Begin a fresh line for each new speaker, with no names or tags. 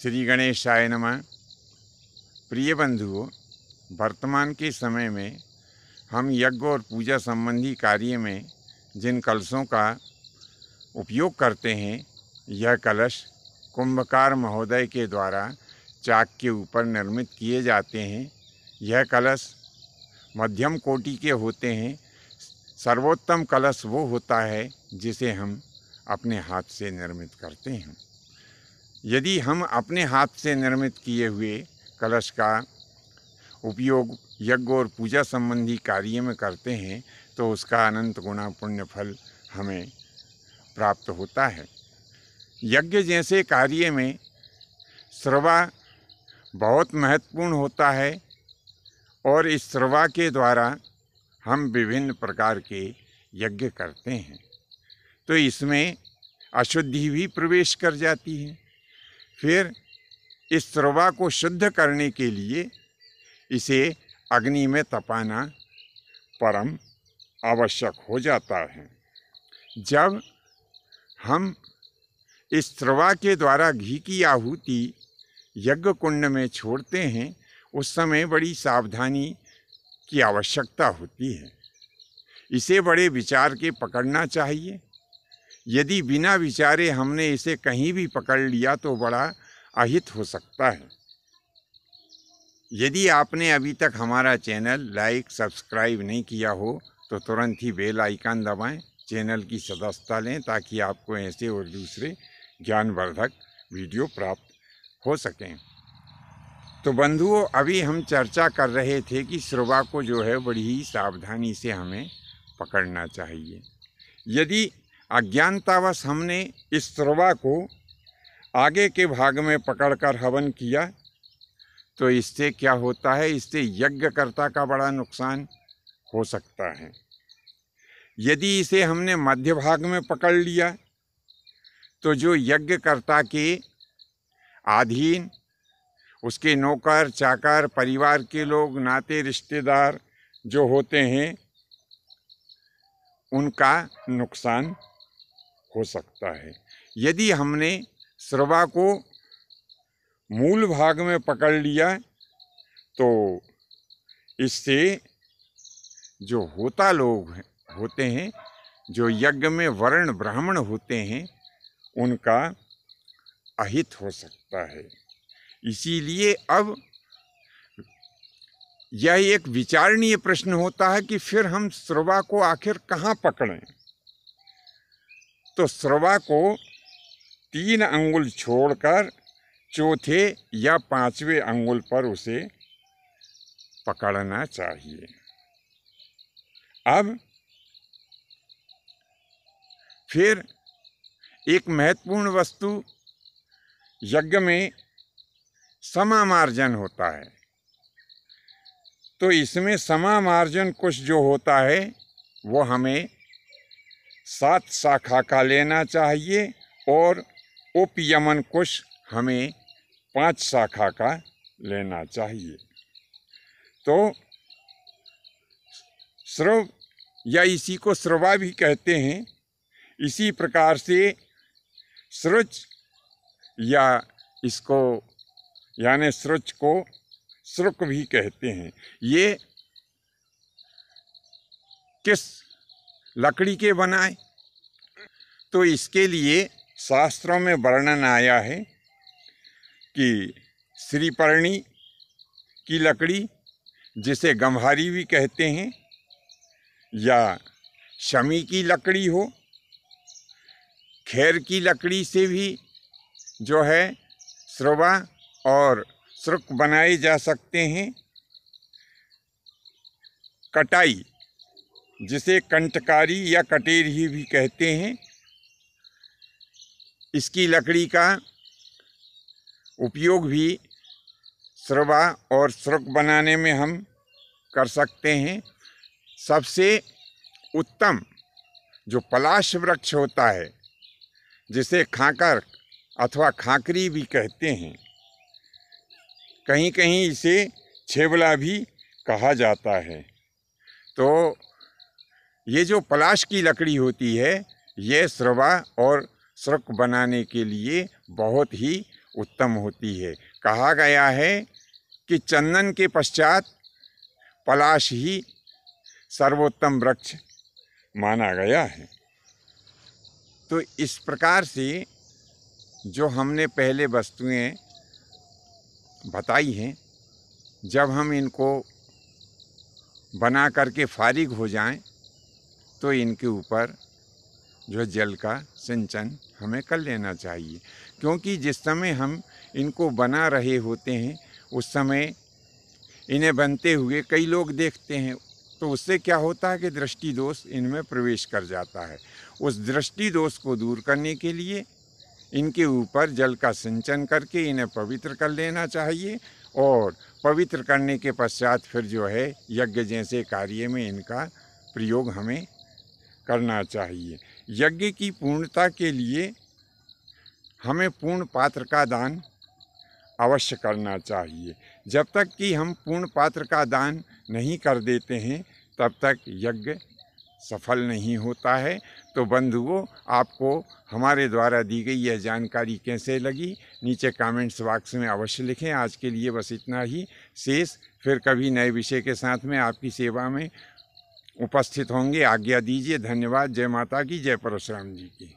श्री गणेशाय नमः। प्रिय बंधुओं, वर्तमान के समय में हम यज्ञ और पूजा संबंधी कार्य में जिन कलशों का उपयोग करते हैं, यह कलश कुंभकार महोदय के द्वारा चाक के ऊपर निर्मित किए जाते हैं। यह कलश मध्यम कोटि के होते हैं। सर्वोत्तम कलश वो होता है जिसे हम अपने हाथ से निर्मित करते हैं। यदि हम अपने हाथ से निर्मित किए हुए कलश का उपयोग यज्ञ और पूजा संबंधी कार्य में करते हैं तो उसका अनंत गुना पुण्य फल हमें प्राप्त होता है। यज्ञ जैसे कार्य में श्रवा बहुत महत्वपूर्ण होता है और इस श्रवा के द्वारा हम विभिन्न प्रकार के यज्ञ करते हैं, तो इसमें अशुद्धि भी प्रवेश कर जाती है। फिर इस श्रवा को शुद्ध करने के लिए इसे अग्नि में तपाना परम आवश्यक हो जाता है। जब हम इस श्रवा के द्वारा घी की आहुति यज्ञ कुंड में छोड़ते हैं, उस समय बड़ी सावधानी की आवश्यकता होती है। इसे बड़े विचार के पकड़ना चाहिए। यदि बिना विचारे हमने इसे कहीं भी पकड़ लिया तो बड़ा अहित हो सकता है। यदि आपने अभी तक हमारा चैनल लाइक सब्सक्राइब नहीं किया हो तो तुरंत ही बेल आइकन दबाएं, चैनल की सदस्यता लें ताकि आपको ऐसे और दूसरे ज्ञानवर्धक वीडियो प्राप्त हो सकें। तो बंधुओं, अभी हम चर्चा कर रहे थे कि श्रवा को जो है बड़ी ही सावधानी से हमें पकड़ना चाहिए। यदि अज्ञानतावश हमने इस श्रवा को आगे के भाग में पकड़कर हवन किया तो इससे क्या होता है, इससे यज्ञकर्ता का बड़ा नुकसान हो सकता है। यदि इसे हमने मध्य भाग में पकड़ लिया तो जो यज्ञकर्ता के अधीन उसके नौकर चाकर परिवार के लोग नाते रिश्तेदार जो होते हैं उनका नुकसान हो सकता है। यदि हमने श्रवा को मूल भाग में पकड़ लिया तो इससे जो होता लोग होते हैं, जो यज्ञ में वर्ण ब्राह्मण होते हैं, उनका अहित हो सकता है। इसीलिए अब यह एक विचारणीय प्रश्न होता है कि फिर हम श्रवा को आखिर कहाँ पकड़ें। तो श्रवा को 3 अंगुल छोड़कर चौथे या 5वें अंगुल पर उसे पकड़ना चाहिए। अब फिर एक महत्वपूर्ण वस्तु यज्ञ में समामार्जन होता है। तो इसमें समामार्जन कुश जो होता है वो हमें 7 शाखा का लेना चाहिए और उपयमन कुश हमें 5 शाखा का लेना चाहिए। तो श्रव या इसी को श्रवा भी कहते हैं। इसी प्रकार से श्रुच या इसको यानी श्रुच को श्रुक भी कहते हैं। ये किस लकड़ी के बनाए, तो इसके लिए शास्त्रों में वर्णन आया है कि श्रीपर्णी की लकड़ी, जिसे गंभारी भी कहते हैं, या शमी की लकड़ी हो, खैर की लकड़ी से भी जो है श्रवा और श्रुक बनाए जा सकते हैं। कटाई, जिसे कंटकारी या कटेरी भी कहते हैं, इसकी लकड़ी का उपयोग भी श्रवा और श्रुक बनाने में हम कर सकते हैं। सबसे उत्तम जो पलाश वृक्ष होता है, जिसे खाकर अथवा खाकरी भी कहते हैं, कहीं कहीं इसे छेवला भी कहा जाता है। तो ये जो पलाश की लकड़ी होती है, ये श्रवा और श्रुक बनाने के लिए बहुत ही उत्तम होती है। कहा गया है कि चंदन के पश्चात पलाश ही सर्वोत्तम वृक्ष माना गया है। तो इस प्रकार से जो हमने पहले वस्तुएं बताई हैं, जब हम इनको बना करके फारिग हो जाएं तो इनके ऊपर जो जल का सिंचन हमें कर लेना चाहिए, क्योंकि जिस समय हम इनको बना रहे होते हैं उस समय इन्हें बनते हुए कई लोग देखते हैं, तो उससे क्या होता है कि दृष्टि दोष इनमें प्रवेश कर जाता है। उस दृष्टि दोष को दूर करने के लिए इनके ऊपर जल का सिंचन करके इन्हें पवित्र कर लेना चाहिए, और पवित्र करने के पश्चात फिर जो है यज्ञ जैसे कार्य में इनका प्रयोग हमें करना चाहिए। यज्ञ की पूर्णता के लिए हमें पूर्ण पात्र का दान अवश्य करना चाहिए। जब तक कि हम पूर्ण पात्र का दान नहीं कर देते हैं तब तक यज्ञ सफल नहीं होता है। तो बंधुओं, आपको हमारे द्वारा दी गई यह जानकारी कैसे लगी, नीचे कमेंट्स बॉक्स में अवश्य लिखें। आज के लिए बस इतना ही। शेष फिर कभी नए विषय के साथ में आपकी सेवा में उपस्थित होंगे। आज्ञा दीजिए। धन्यवाद। जय माता की, जय परशुराम जी की।